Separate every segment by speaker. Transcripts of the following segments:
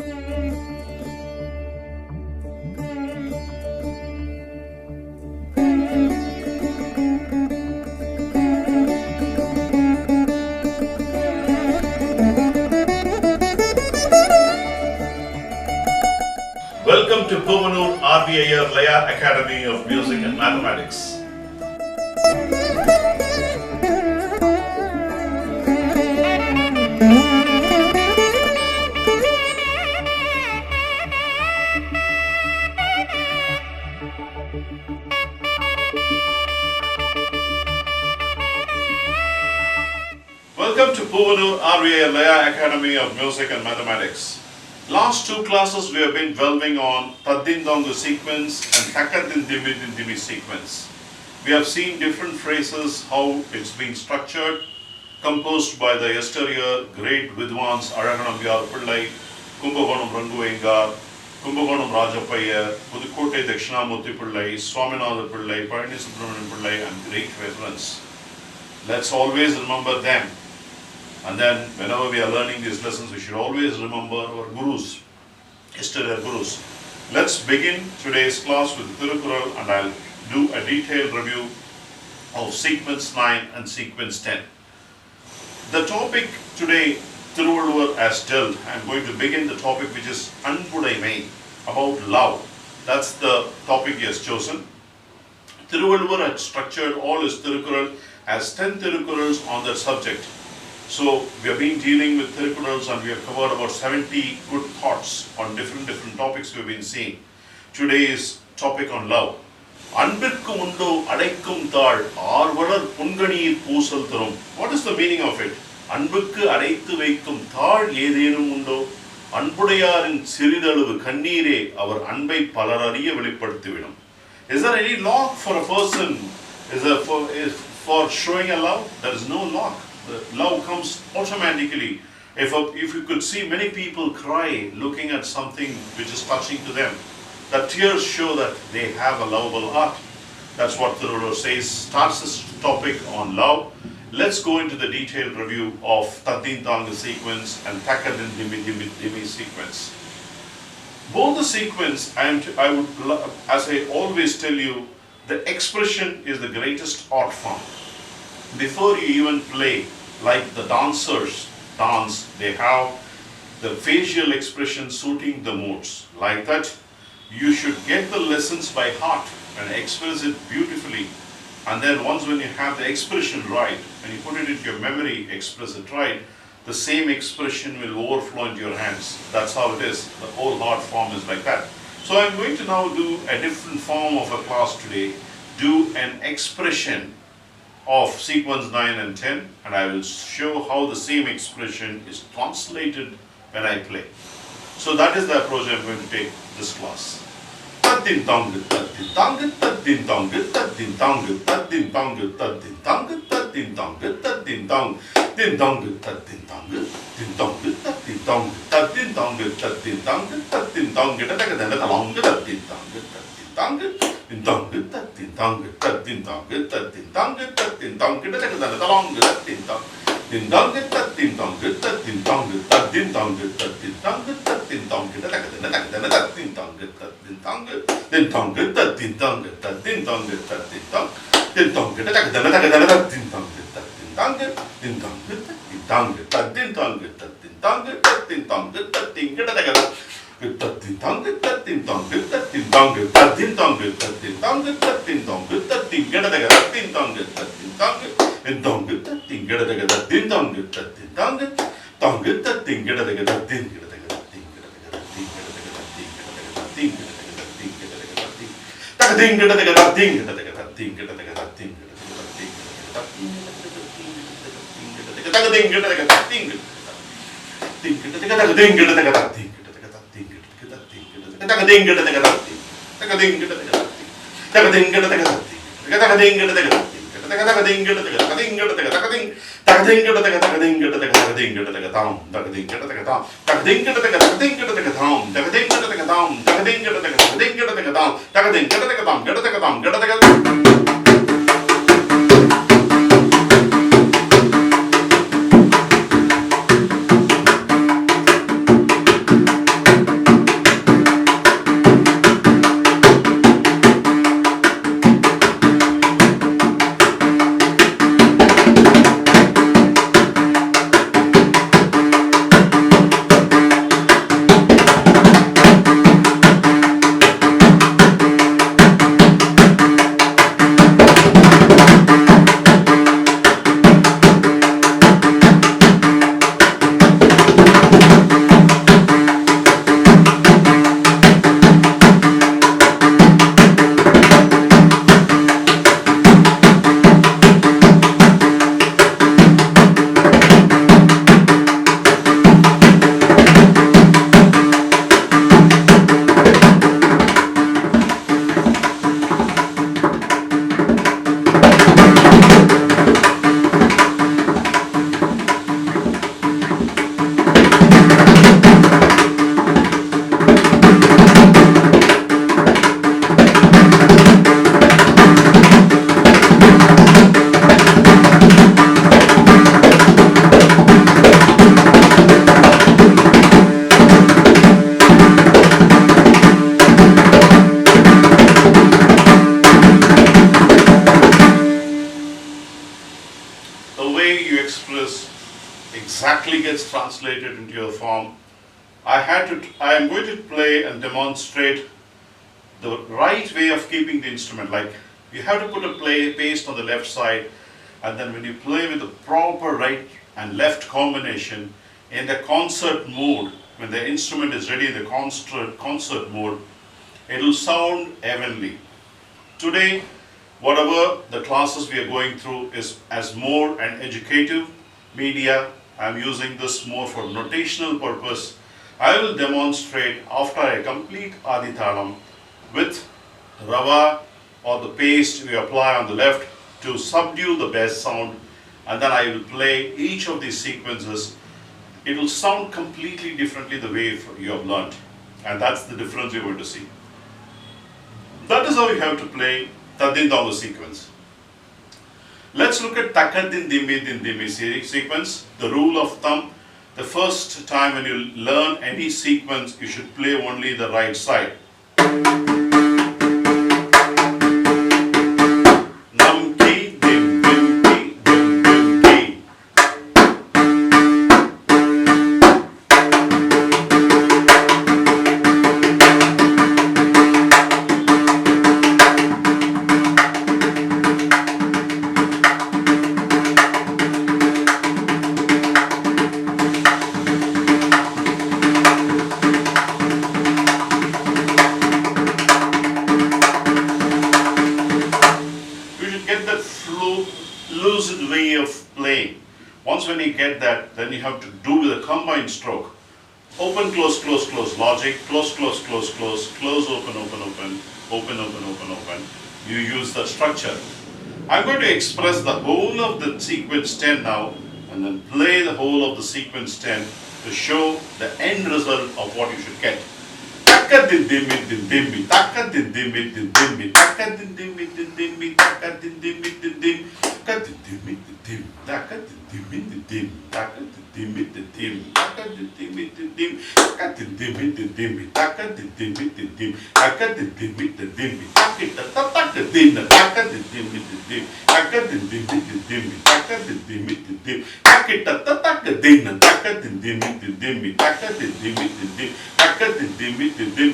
Speaker 1: Welcome to PRV Iyer Laya Academy of Music and Mathematics. Welcome to PRV Iyer Laya Academy of Music and Mathematics. Last two classes we have been delving on Taddindangu sequence and Takadindimidindimi sequence. We have seen different phrases, how it's been structured, composed by the yesteryear great Vidwans Araganam Vyar Pillai, Kumbakonam Ranguvengar, Kumbakonam Rajapaya, Pudukkottai Dakshinamurthy Pillai, Swaminatha Pillai, Palani Subramanian Pillai, and great veterans. Let's always remember them. And then whenever we are learning these lessons, we should always remember our gurus, yesterday gurus. Let's begin today's class with Thirukkural, and I'll do a detailed review of sequence 9 and sequence 10. The topic today, Thiruvallur has dealt. I'm going to begin the topic which is Anpudaimai, about love. That's the topic he has chosen. Thiruvallur had structured all his Thirukkural as 10 Thirukkurals on that subject. So we have been dealing with Thirukkurals and we have covered about 70 good thoughts on different topics we have been seeing. Today's topic on love. Anbirku undo adaikkum thal aarvalar punganir poosal tharum. What is the meaning of it? Anbukku adaithu veikkum thal edhenum undo anpudayarin siridalavu kannire avar anbai palarariya velipaduthividum. Is there any lock for a person? Is there for showing a love? There is no lock. The love comes automatically. If you could see many people cry looking at something which is touching to them, the tears show that they have a lovable heart. That's what Thiruvallur says, starts this topic on love. Let's go into the detailed review of Taddindangu sequence and Takadindimi sequence. Both the sequence, and I would, as I always tell you, the expression is the greatest art form. Before you even play, like the dancers dance, they have the facial expression suiting the moods. Like that, you should get the lessons by heart and express it beautifully. And then once when you have the expression right, when you put it into your memory, express it right, the same expression will overflow into your hands. That's how it is. The whole art form is like that. So I'm going to now do a different form of a class today, do an expression of sequence 9 and 10, and I will show how the same expression is translated when I play. So that is the approach I am going to take this class. Taddindangu, taddindangu, taddindangu, taddindangu, taddindangu, taddindangu, taddindangu, taddindangu, dindangu, taddindangu, dindangu, taddindangu, taddindangu, taddindangu, taddindangu, taddindangu, taddindangu, taddindangu, dindangu, taddindangu, taddindangu, taddindangu, taddindangu, taddindangu, dindangu, taddindangu, taddindangu, taddindangu, taddindangu, taddindangu, taddindangu, dindangu, taddindangu, dindangu, taddindangu, taddindangu, taddindangu, dindangu, taddindangu, taddindangu, taddindangu, taddindangu, Taddindangu, taddindangu, taddindangu, taddindangu, taddindangu, taddindangu, taddingadaga, taddindangu, taddindangu, dindangu, taddingadaga, taddindangu, taddindangu, dangu, taddingadaga, taddingadaga, taddingadaga, taddingadaga, taddingadaga, taddingadaga, taddingadaga, taddingadaga, taddingadaga, exactly gets translated into your form. I am going to play and demonstrate the right way of keeping the instrument. Like, you have to put a paste on the left side, and then when you play with the proper right and left combination in the concert mode, when the instrument is ready in the concert mode, it will sound heavenly. Today, whatever the classes we are going through is as more an educative media. I am using this more for notational purpose. I will demonstrate after I complete Aadhi Thalam with rava or the paste we apply on the left to subdue the bass sound, and then I will play each of these sequences. It will sound completely differently the way you have learnt, and that's the difference you're going to see. That is how you have to play Tadindonga sequence. Let's look at Takadin Dimi Din Dimi sequence. The rule of thumb: the first time when you learn any sequence, you should play only the right side. Nam ki dim dim ki dim dim ki. Lucid way of playing. Once when you get that, then you have to do with a combined stroke. Open, close, close, close, logic, close, close, close, close, close, open, open, open, open, open, open, open. You use the structure. I'm going to express the whole of the sequence 10 now, and then play the whole of the sequence 10 to show the end result of what you should get. Takadin dimmi din dimmi, takadin dimmi din dimmi, takadin dimmi din dimmi, takadin dimmi din dim, takadin dimmi din dim, takadin dimmi din dim, takadin dimmi din dim, takadin dimmi din dim, takadin dimmi din dimmi, takadin dimmi din dim, takadin dimmi din dimmi, takadin dimmi din dim, takadin dimmi din dimmi, takadin dimmi din dim, takadin dimmi din dimmi, takadin dimmi din dim, takadin dimmi din dim, takadin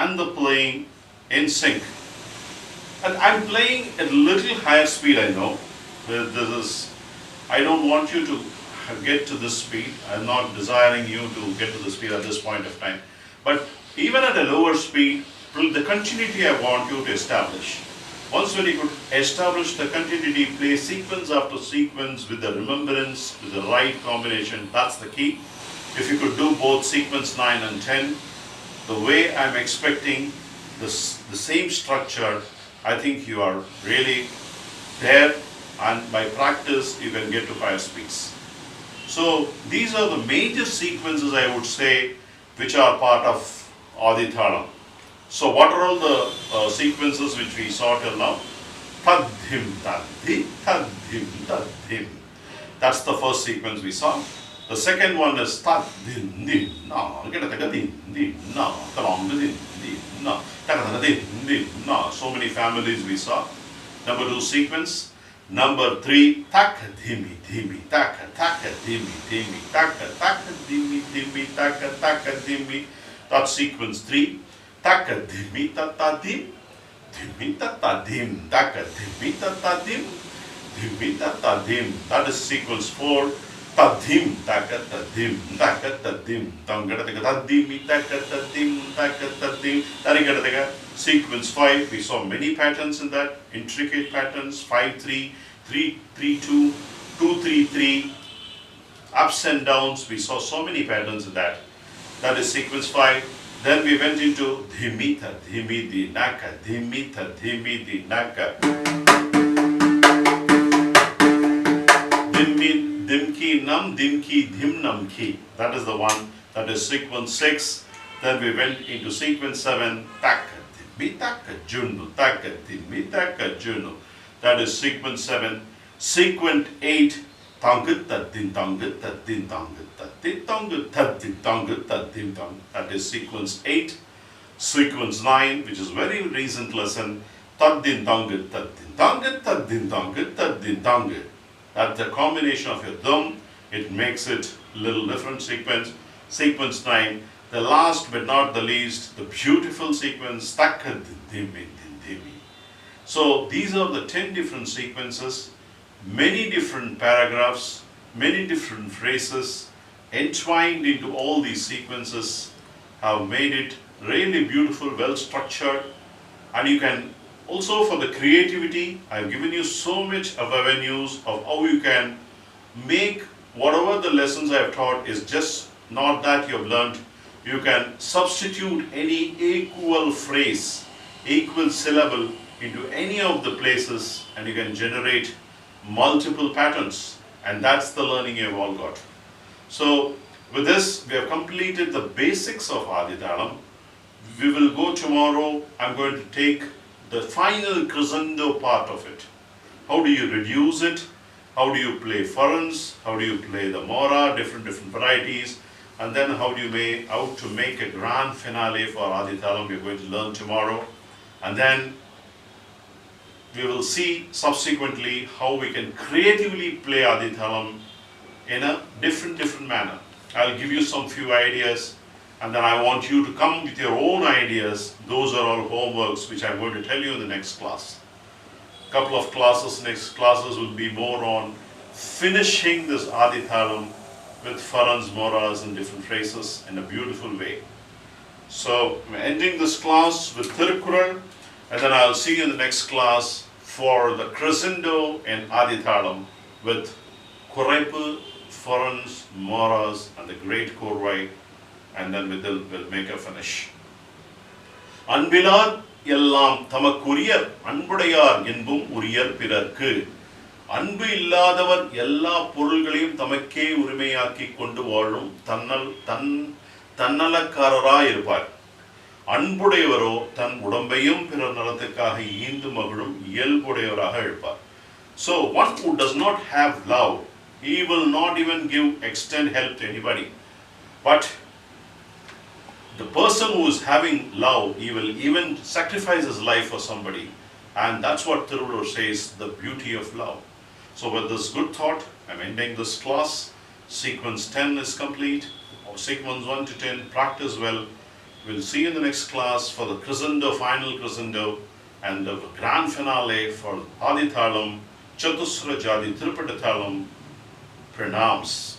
Speaker 1: and the playing in sync. And I'm playing at a little higher speed, I know. I don't want you to get to this speed. I'm not desiring you to get to the speed at this point of time. But even at a lower speed, the continuity I want you to establish. Once when you could establish the continuity, play sequence after sequence with the remembrance, with the right combination, that's the key. If you could do both sequence 9 and 10, the way I'm expecting the same structure, I think you are really there, and by practice you can get to higher speeds. So these are the major sequences, I would say, which are part of Aadhi Thalam. So what are all the sequences which we saw till now? Tadhim, tadhi, tadhim, tadhim. That's the first sequence we saw. The second one is tadhin, din, na, din, din, na, talong, din, din, na, din, din, na. So many families we saw. Number 2 sequence. Number 3, taka, dhimi, dhimi, taka, dhimi, dhimi, taka, dhimi, dhimi, taka, dhimi. That's sequence 3. Taka, dhimi, tata, dim, dhimi, tata, dim, taka, dhimi, tata, dim, dhimi, tata, dim. That is sequence 4. Tadim, taka, tadim, taka, tadim, tangada, tadimi, taka, tadim, taka, tadim, tarigada. Sequence 5, we saw many patterns in that, intricate patterns, 5-3, 3-3-2, 2-3-3, ups and downs, we saw so many patterns in that. That is sequence 5. Then we went into dhimita, dhimidi, naka, dhimita, dhimidi, naka. Dimki, nam, dimki, dhim, nam, ki. That is the one, that is sequence 6. Then we went into sequence 7, taka, dhimmi, taka, junu, taka, dhimmi, taka, junu. That is sequence 7. Sequence 8, tangutta, din, tangutta, din, tangutta, din, tangutta, din, tangutta, din, tang. That is sequence 8. Sequence 9, which is very recent lesson, tad, din, tangutta, din, tangutta, din, tangutta, din, tangutta. That's the combination of your thumb, it makes it a little different sequence. Sequence 9, the last but not the least, the beautiful sequence, taka, din, dimi, din, dimi. So these are the 10 different sequences, many different paragraphs, many different phrases, entwined into all these sequences have made it really beautiful, well structured, and you can also for the creativity, I've given you so much of avenues of how you can make whatever the lessons I've taught is just not that you've learned. You can substitute any equal phrase, equal syllable into any of the places and you can generate multiple patterns, and that's the learning you've all got. So with this, we have completed the basics of Aadhi Thalam. We will go tomorrow, I'm going to take the final crescendo part of it. How do you reduce it? How do you play furans? How do you play the mora, different varieties? And then how to make a grand finale for Aadhi Thalam we're going to learn tomorrow. And then we will see subsequently how we can creatively play Aadhi Thalam in a different manner. I'll give you some few ideas, and then I want you to come with your own ideas. Those are all homeworks which I'm going to tell you in the next class. Couple of classes, next classes will be more on finishing this Aadhi Thalam with farans, moras and different phrases in a beautiful way. So I'm ending this class with Tirukkural, and then I'll see you in the next class for the crescendo in Aadhi Thalam with Kuraipu, farans, moras and the great Korvai, and then we'll make a finish. Anbilar yellam tamakuriyar anbudayar என்பும் உரியர் பிறர்க்கு. அன்பு இல்லாதவர் எல்லா பொருள்களையும் தமக்கே உரிமையாக்கி கொண்டு வாழும் தன்னலக்காரராய் இருப்பார். அன்புடையவரோ தன் உடம்பையும் பிறர் நலத்துக்காக ஈந்து மகிழும் இயல்புடையவராக இருப்பார். So one who does not have love, he will not even extend help to anybody. But the person who is having love, he will even sacrifice his life for somebody. And that's what Tiruvallur says, the beauty of love. So with this good thought, I'm ending this class. Sequence 10 is complete. Or sequence 1 to 10, practice well. We'll see you in the next class for the crescendo, final crescendo, and the grand finale for Aadhi Thalam, Chatusra Jadi Tirupati Thalam, pronouns.